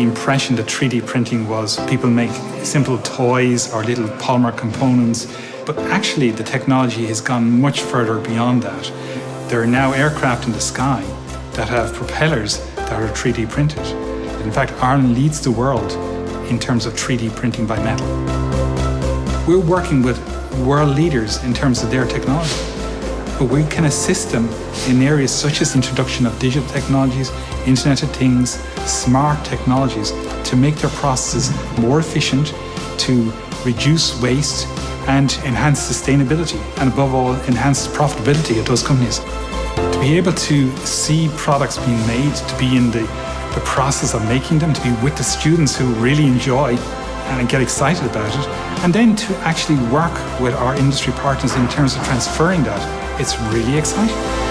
impression that 3D printing was people make simple toys or little polymer components, but actually the technology has gone much further beyond that. There are now aircraft in the sky that have propellers that are 3D printed. In fact, Ireland leads the world in terms of 3D printing by metal. We're working with world leaders in terms of their technology, but we can assist them in areas such as introduction of digital technologies, Internet of Things, smart technologies to make their processes more efficient, to reduce waste and enhance sustainability, and above all, enhance profitability of those companies. To be able to see products being made, to be in the process of making them, to be with the students who really enjoy and get excited about it, and then to actually work with our industry partners in terms of transferring that, it's really exciting.